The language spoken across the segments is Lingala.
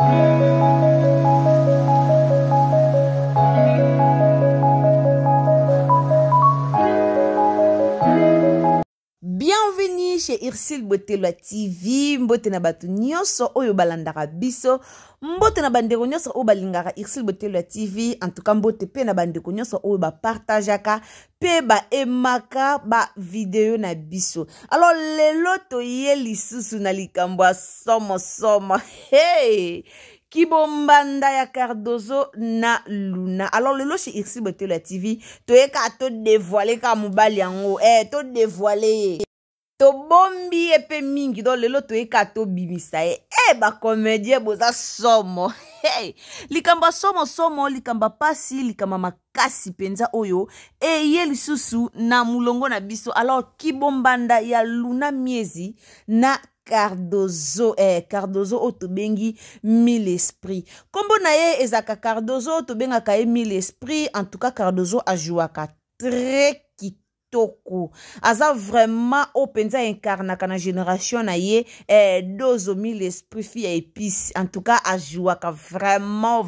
Bienvenue chez Ursule Botelwa TV. Mbote na batu nyonso oyo balandaka biso. Mbote na bandeko nyonso oyo balingaka Ursule Botelwa TV. En tout cas mbote pe na bandeko nyonso oyo ba partageaka pe ba emaka ba video na biso. Alors lelo toye lisusu na likambo somo. Hey! Kibombanda ya Cardozo na Luna. Alors lelo chez Ursule Botelwa TV, toyeka to dévoiler ka mobali yango. To dévoiler. To bombi epe mingi do lelo toyeka to bimisa ba comédien boza somo. Hey, likamba somo likamba pasi likamba makasi penza oyo ye lisusu na mulongo na biso. Alors kibombanda ya Luna miezi na Cardozo Cardozo otobengi mille esprit. Kombo na ye ezaka Cardozo otobenga ka mille esprit. En tout cas Cardozo ajouaka très kitoko. Aza vraiment openza incarnaka na génération na ye dozo mille esprit fi ya épice. En tout cas ajouaka vraiment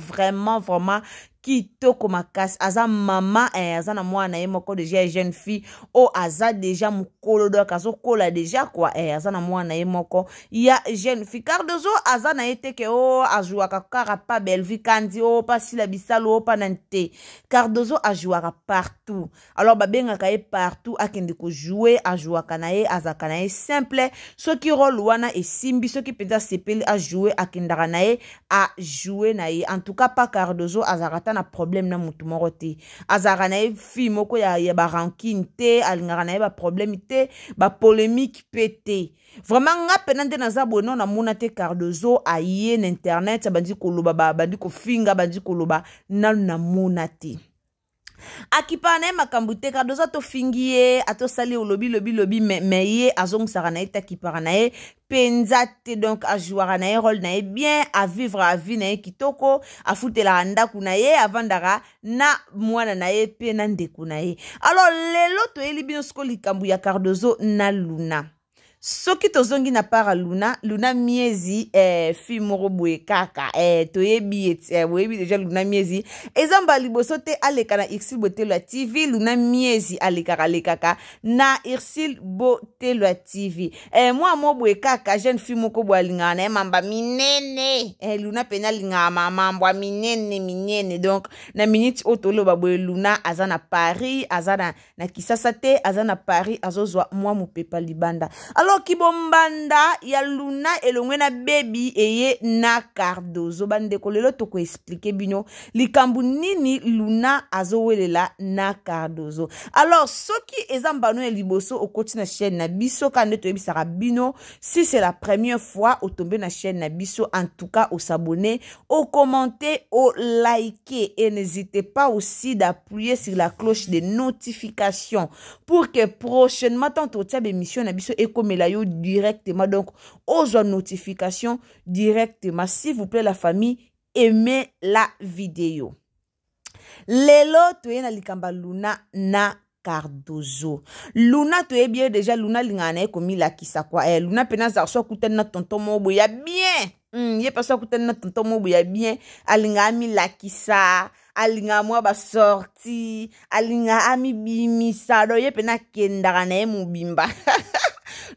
kitoko makasi. Aza mama aza na mwana ye moko déjà jeune fille o aza déjà mukolo do kazo kola déjà quoi aza na mwana ye moko ya jeune fille. Cardozo aza na ete ke o ajuaka kaka pa belle vie kandi o pa sila bisalo o pa nante. Cardozo ajuaka partout. Alors babenga ka ye partout akende ko jouer ajuaka na ye azaka na ye simple soki rôle wana esimbi soki penda sepeli a jouer akendaka na ye a jouer na ye. En tout cas pas Cardozo azarata na problème na mutu moko te. Azara na ye fi moko ya ba rancune te, alingara na ye ba problème te, ba polémique pété. Vraiment nga penande na za bono na muna te Cardozo aye na internet bandi koloba bandi ko finga bandi koloba na muna te. Akipana makambu te Cardozo to fingie ato sali lobi me ye azong sarana eta kipara na ye penza te. Donc a jouer na ye rôle na ye bien, a vivre a vie na ye kitoko, a foutela ndaku na ye avandara na mwana na ye pe na ndeku na ye. Alors lelo to elibino sko likambu ya Cardozo na Luna. Soki tozongi na para Luna miezi fi moro boye kaka toyebi boyebi déjà Luna miezi ezamba liboso te aleka na Ursule Botelwa TV. Luna miezi alekaka na Ursule Botelwa TV. Moi mo boye kaka jeune fille moko boye linga na mamba minene. Luna pena linga mamba minene. Donc na minute otolo ba boye Luna azana Paris azana na Kisasa te azana Paris azozwa moi mo pepa libanda. Alors kibombanda ya Luna elongwe na baby eye na Cardozo bandeko lelo toko expliquer bino likambu nini Luna azowelela na Cardozo. Alors soki ezambano ya liboso okoti na chaîne na biso kande to ebisaka bino, si c'est la première fois au tomber na chaîne na biso, en tout cas au s'abonner, au commenter, au liker et n'hésitez pas aussi d'appuyer sur la cloche de notification pour que prochainement tant au tia émission na biso et comme la yo directement. Donc aux notifications directement. S'il vous plaît la famille, aimez la vidéo. Lelo toye na likamba Luna na Cardozo. Luna toye bien déjà Luna lingana komi la kisa kwa. Luna pena za so kuten na tonton mobo ya bien. Ye pas so kuten na tonton mobo ya bien. Alinga ami la kisa. Alinga mwa ba sorti. Alinga ami bimisa. Do ye pena kendara na mubimba.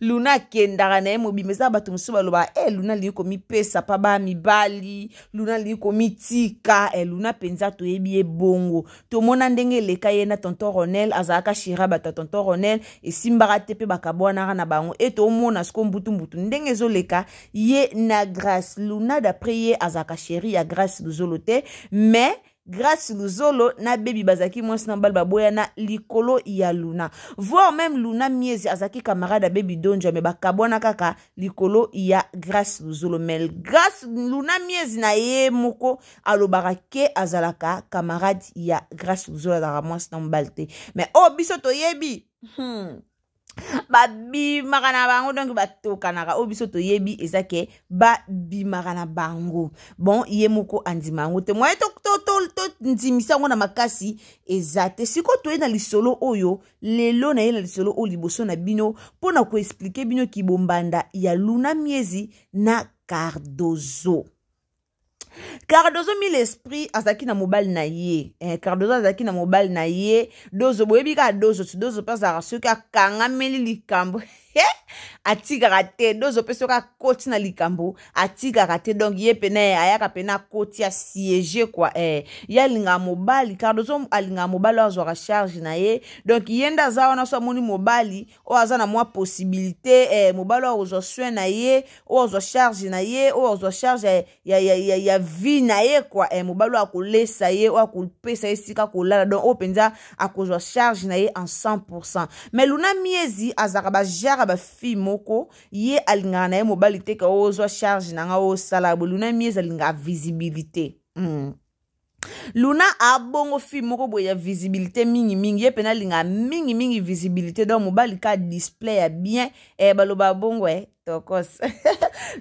Luna kendara na mobimba za batu musuba loba Luna li komi pesa pa ba mibali. Luna li komi tika Luna penza to yebi bongo. To mona ndenge leka ye na tonton Ronel azaka shira bata tonton Ronel e simbara tepe bakabwana na bango et to mona sko mbutu ndenge zo leka ye na grâce. Luna d'après ye azaka chéri ya grâce luzolote mais grâce luzolo na baby bazaki mwasi na balba boya na likolo ya Luna. Voire même Luna miezi azaki camarade baby donjo me bakabwana kaka likolo ya grâce luzolo. Mais grâce Luna miezi na ye moko alobaka ke azalaka camarade ya grâce luzolo da mwasi na mbalte. Mais biso to yebi babi magana bango donc batoka naka obiso to yebi ezake babi magana bango. Bon ye moko andimango te moi to nzimisa ngo na makasi ezate siko to na lisolo oyo lelo na ye na lisolo o liboso na bino pona ko expliquer bino kibombanda ya Luna miezi na Cardozo. Cardozo mi l'esprit azaki na mobile na ye. Cardozo azaki na mobile na ye. Dozo boyebi ka dozo pesa soki akangameli likambo. Atika te dozo peso ka koti na likambo atika te donc ye pene ayaka pena koti a siéger quoi ya linga mobile Cardozo alinga mobile azwa charge na ye donc yenda za wana so moni mobile o aza na mwa possibilité mobile ozo soin na ye o ozo charge na ye o ozo charge ya vie na ye quoi mobile akolesa ye o akolpesa ye sika kolala donc o penza akozwa charge na ye en 100%. Mais luna miezi azaka ba jara ba fi moko ye alinga na ye mobile te ka ozwa charge na nga o sala luna miezi alinga visibilité. Luna abongo fi moko boya visibilité mingi ye pena linga mingi visibilité donc mobile ka display ya bien baloba bongo tokos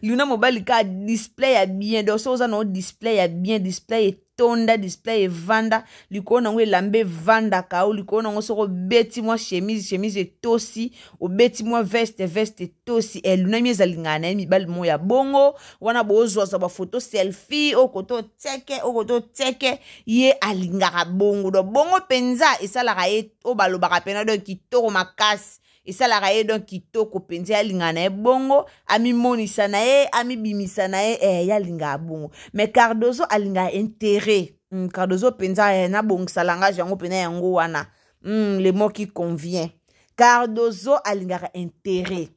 Luna mobile ka display ya bien donc so za no display ya bien display tonda display vanda likona ngwe lambe vanda ka o likona ngo soko beti moi chemise tosi o beti moi veste tosi Luna mieza lingana mibali mo ya bongo wana bozwa za ba photo selfie o koto teke ye alingaka bongo do bongo penza esalaka ye o balobaka pena do kitoko makasi esalaka ye donc kitoko penza alingana ye bongo amimonisa na ye amibimisa na ye yalinga bongo. Mais Cardozo alinga intérêt Cardozo penza na bongisa langage yango pena yango wana le mot qui convient. Cardozo alinga intérêt.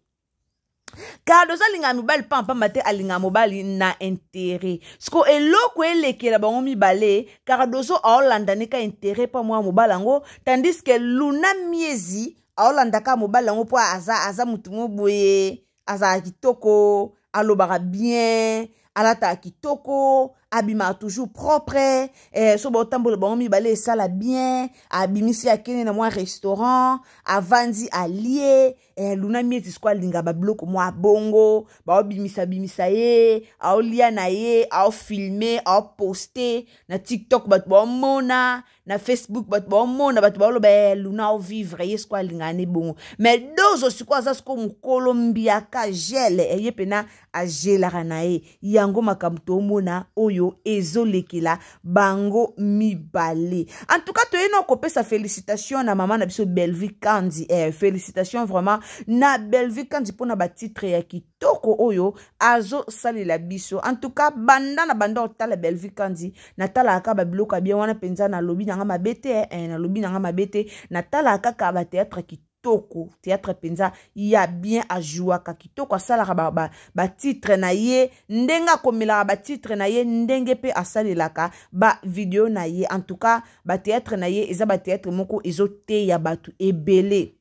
Cardozo alinga mobile pampa mate alinga mobile na intérêt. Sko eloko elekela bango mibale Cardozo aolandane ka intérêt pa mwa mobile yango tandis que Luna miezi aolandaka mobile yango po aza mutu mo boye aza kitoko alobaka bien alata kitoko abima toujours propre so ba otambola bango mibale esala bien abimisi akene na mwa restaurant avandi allié Luna miezi sko alinga ba bloko mwa bongo ba obimisa ye aolia na ye ao filmer ao poster na TikTok bat ba mona na Facebook bat ba mona bat ba loba Luna au vivre ye sko alinga ne bongo. Mais dozo siko aza sko mukolo mbiaka gele ye pena a gelaka na ye yango makambo to mona oyo ezolekela bango mibale. En tout cas toyeno kopesa félicitations na maman na biso Belleville Kandi félicitations vraiment na Belleville Kandi pona ba titre ya kitoko oyo azo salela biso. En tout cas banda otala Belleville Kandi na tala ka ba biloko bien wana penza na lobi nanga mabete na lobi nanga mabete na tala ka ba théâtre kitoko théâtre penza ya bien a jouer ka kitoko asalaka ba titre na ye ndenga komela ba titre na ye ndenge pe asalelaka ba video na ye. En tout cas ba théâtre na ye eza ba théâtre moko ezote ya batu ebele.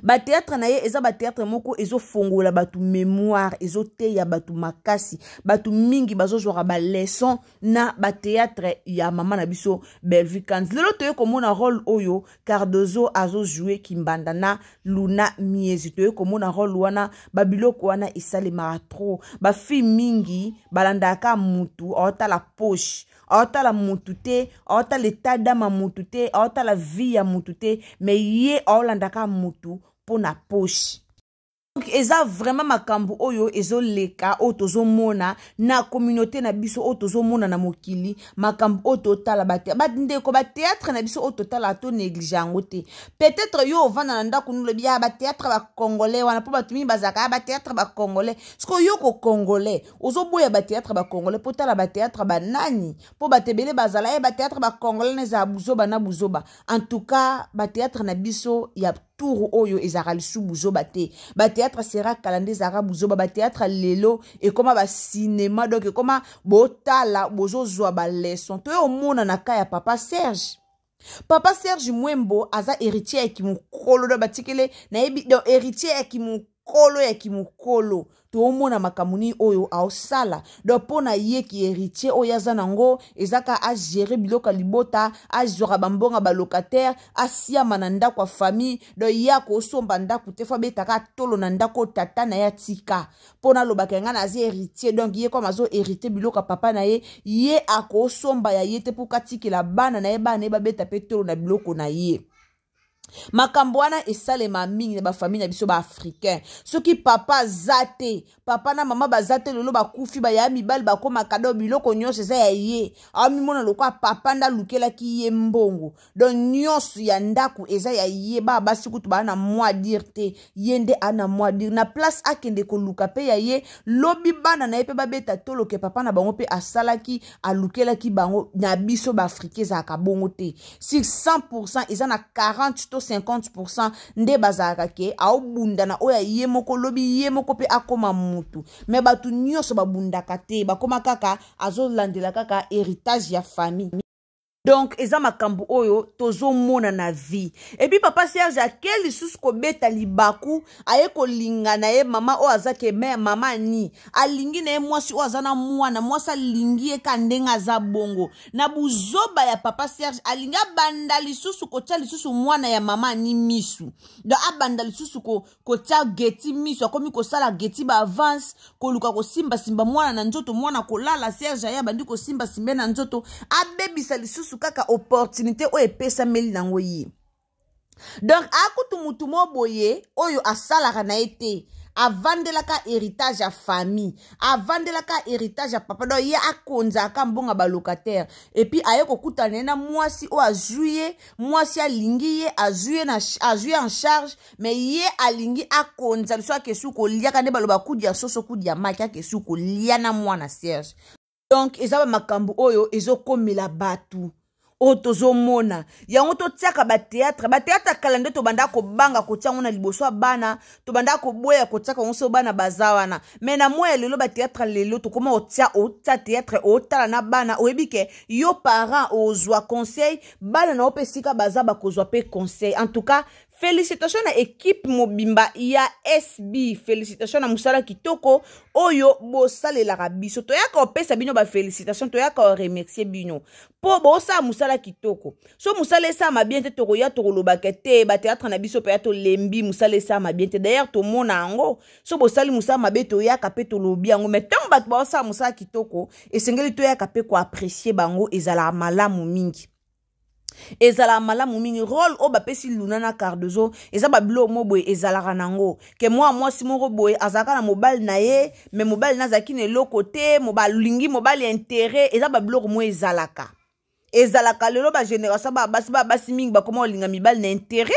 Ba théâtre na ye eza ba théâtre moko ezo fongola batu mémoire ezo te ya batu makasi batu mingi bazo zwa ba leçon na ba théâtre ya mama na biso Belleville Kandi. Lelo toye komona rôle oyo Cardozo azo jouer kimbanda na Luna miezi toye komona rôle wana ba biloko wana esalemaka trop ba fi mingi balandaka mutu ota la poche aota la mutute aota l'état d'âme mutute aota la vie ya mutute mais ye aolandaka mutu pona poche. Donc eza vraiment makambo oyo ezoleka o tozomona na communauté na biso o tozomona na mokili makambo o totala ndeko ba théâtre na biso o totala to négligeango te. Peut-être yo vana na ndako nulo bia ba théâtre ba congolais wana po batumi bazaka ba théâtre ba congolais sko yo ko congolais ozoboya ba théâtre ba congolais po tala ba théâtre ba nani po batebele bazala ba théâtre ba congolais neza buzoba na buzoba. En tout cas ba théâtre na biso ya tour oyo ezakali sou buzoba te ba théâtre sera kalande zara buzoba ba théâtre lelo et comme ba cinéma donc comme botala bozo zwa ba leçon to yo mona na ka ya Papa Serge Mwembo aza héritier ya kimukolo do batikele na yebi do héritier ya kimukolo to omona makamuni oyo aosala do pona ye ki héritier oyo aza nango ezaka a gérer biloka libota a zora bambonga ba locataire asia mananda kwa famille do ya ko somba ndako te fa betaka tolo na ndako tata na ya tika pona lobaka ngana azi héritier donc ye comme azo hériter biloka papa na ye ako somba ya ye te pour katikela bana na ye bana ba beta pe tolo na biloko na ye. makambo wana esalema mingi na bafamille na biso baafricain soki papa zate papa na mama bazate lelo bakufi baya mibali bakoma kado biloko nyonso eza ya ye amimona lokwa papa nda lukelaki ye mbongo donc nyonso ya ndaku eza ya ye basi kutu bana mwa dire te ye nde ana mwa dire na place akende koluka pe ya ye lobi bana na ye pe babeta toloke papa na bango pe asalaki alukelaki bango na biso baafricain ezalaka bongo te sur 100% eza na 40 to 50% nde bazalaka ke aobunda na oya ye moko lobi ye moko pe akoma mutu me batu nyonso babundaka te bakoma kaka azolandela kaka héritage ya famille. Donc eza makambo oyo tozo mona na vie et puis papa Serge akeli lisusu kobeta libaku aye kolinga na ye mama o azake me mama ni alingi na ye mwasi o azana mwana mwasi alingi ye ka ndenga aza bongo na buzoba ya papa Serge alinga banda lisusu kotia lisusu mwana ya mama ni misu do abanda lisusu kotia geti misu akomi kosala geti ba avance koluka kosimba simba mwana na nzoto mwana kolala Serge ya bandi kosimba simbe na nzoto abebisa lisusu kaka opportunité o epesa meli nango yi. Donc akutu mutu moboye oyo asalaka na ete avandelaka héritage ya famille avandelaka héritage ya papa do ye akonza aka mbonga ba locataire et puis aye kokutana na mwasi o ajuye mwasi alingi ye ajuye en charge mais ye alingi akonza biso akesu ko liaka nde baloba kudi ya soso kudi ya maki akesu ko lia na mwana Serge. Donc ezaba makambo oyo ezokomela batu otozo mona yango to tiaka ba théâtre kalande to banda ko banga ko tiango na liboso bana to banda ko boya ko tiaka onso bana bazawana mais na moya lelo ba théâtre lelo to koma o tia théâtre o tala na bana oyebike yo parent ozwa conseil bana na opesika bazaba kozwa pe conseil. En tout cas félicitations à équipe mobimba ya SB, félicitations à musala kitoko oyo bosale la rabiso to yaka opesa bino ba félicitations to yaka remercier bino po bosa musala kitoko so musala esa ma bien te to ya to lobaka te ba théâtre na biso pe ya to lembi musala esa ma bien te d'ailleurs to mona ngo so bosali musala mabe to yaka pe to lobi ngo mais tant ba bosa musala kitoko esengeli to yaka pe ko apprécier bango ezala malamu mingi. Ezala malamu mingi rôle o bapesi lunana Cardozo eza babilo moboye ezala nango ke moi si moko boye azaka na mobile na ye mais mobile na zaki ne lokote mobile lingi mobile intérêt eza babilo mo ezalaka lelo ba génération basi mingi ba comment linga mibale na intérêt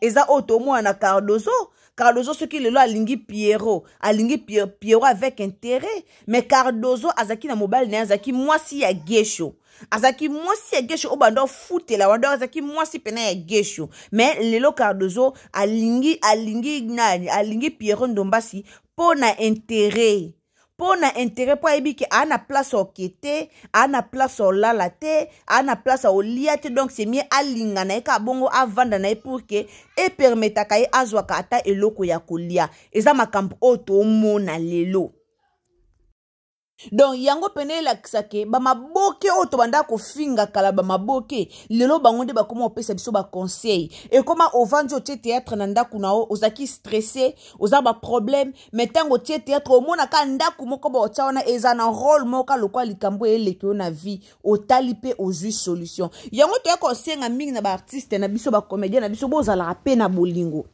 eza auto mo na Cardozo ce qui lelo alingi Pierrot avec intérêt mais Cardozo azaki na mobile na azaki mwasi ya gesho azaki mwasi ya gesho obando futela wando azaki mwasi pena ya gesho mais lelo Cardozo alingi nani alingi Pierrot Ndombasi pona intérêt po ebiki ana place au kete ana place au lalate ana place au liate donc c'est mieux alinga na ka bongo avanda na pour que e permetta kai azwaka ata eloko ya kolia eza makambo oto mona lelo. Donc yango pene la kisake ba maboke oto banda ko finga kala ba maboke lelo bango nde ba koma opesa biso ba conseil et comment au vandi au théâtre na ndaku nao ozaki stressé oza ba problème mais tango théâtre o mona ka ndaku moko ba otsaona eza na rôle moko lokwa likambo eleki na vie otalipe au juste solution yango to ya conseil mingi na ba artiste na biso ba comédien na biso bozala pe na bolingo.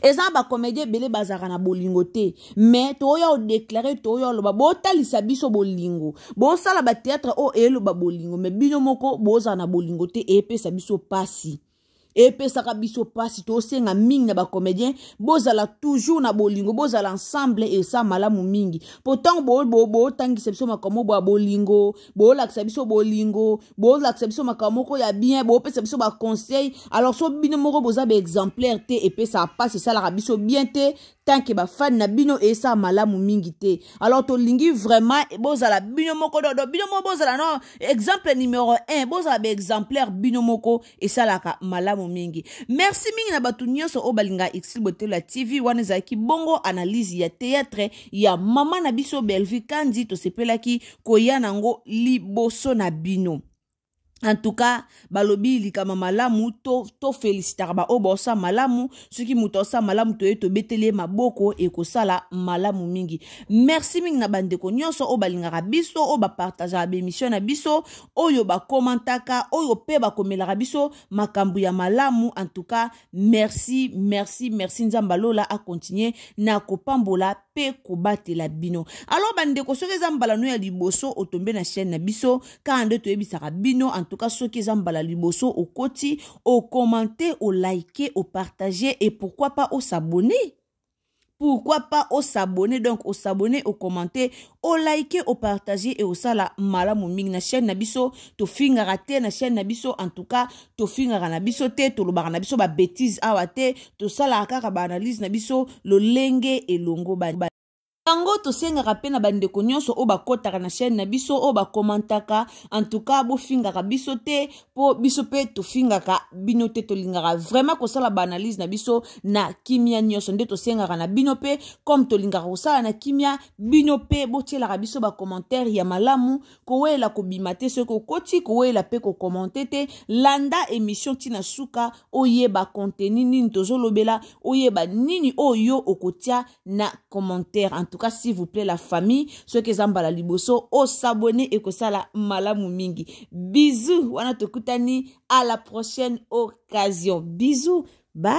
Eza ba comédien belé bazara na bolingo te mais to yo déclarer to yo loba botalisa biso bolingo bo sala ba théâtre o elo ba bolingo mais bino moko boza na bolingo te epesa biso pasi epesaka biso pasi to senga mingi na ba comédien bozala toujours na bolingo bozala ensemble et ça malamu mingi pourtant bo tangisa biso makomo bo bolingo bo lakisa biso bolingo bo lakisa biso makamoko ya bien bo pesa biso ba conseil alors so bino moko boza ba exemplaire te epesa pasi ça la biso bien te tant que ba fan na bino et ça malamu mingi te alors to lingi vraiment bozala bino moko do bino moko bozala non exemple numéro 1 bozala ba exemplaire bino moko et ça la malamu mingi. Merci mingi na batu nyonso o balinga Exil Botela TV wana zaki bongo analyse ya théâtre ya mama na biso Belvi Kandi to sepelaki koya nango liboso na bino. En tout cas, balobi likama malamu to félicitaka ba obosa malamu soki muto sa malamu to betele maboko e kosala malamu mingi. Merci mingi na bandeko nyonso o balingaka biso o ba partager ba émission na biso oyo ba commentaka oyo pe ba komelaka biso makambu ya malamu. En tout cas, merci Nzamba lola a continuer na kopambola pe kobatela bino. Alors bandeko soki zambala no ya liboso otombe na chaîne na biso ka ande to ebisaka bino. En tout cas, ceux qui ont la liboso au koti, au commenter, au liker, au partager et pourquoi pas au s'abonner. Pourquoi pas au s'abonner? Donc au s'abonner, au commenter, au liker, au partager et au sala malamu mingi na chaîne nabiso to fingara te na chaîne nabiso. En tout cas to fingara nabiso te to lobaka nabiso ba bêtise awate to sala kaka ba analyse nabiso lo lenge et longo ba Tango to sengaka pe na bandeko nyonso o bakotaka na chaîne na biso o bakomantaka. En tout cas bo fingaka biso te po biso pe to fingaka bino te to lingaka vraiment kosala ba analyse na biso na kimia nyonso nde to sengaka na bino pe comme to lingaka kosala na kimia bino pe bo tielaka biso ba commentaire ya malamu ko wela ko bimate ce ko koti ko wela pe ko commenter te landa émission tina suka oyeba contenu nini tozolobela oyeba nini oyo okotia na commentaire. En tout cas, s'il vous plaît, la famille, ceux qui ont la liboso, au s'abonner et que ça la malamu mingi. Bisous, wana tokutani, à la prochaine occasion. Bisous, bye.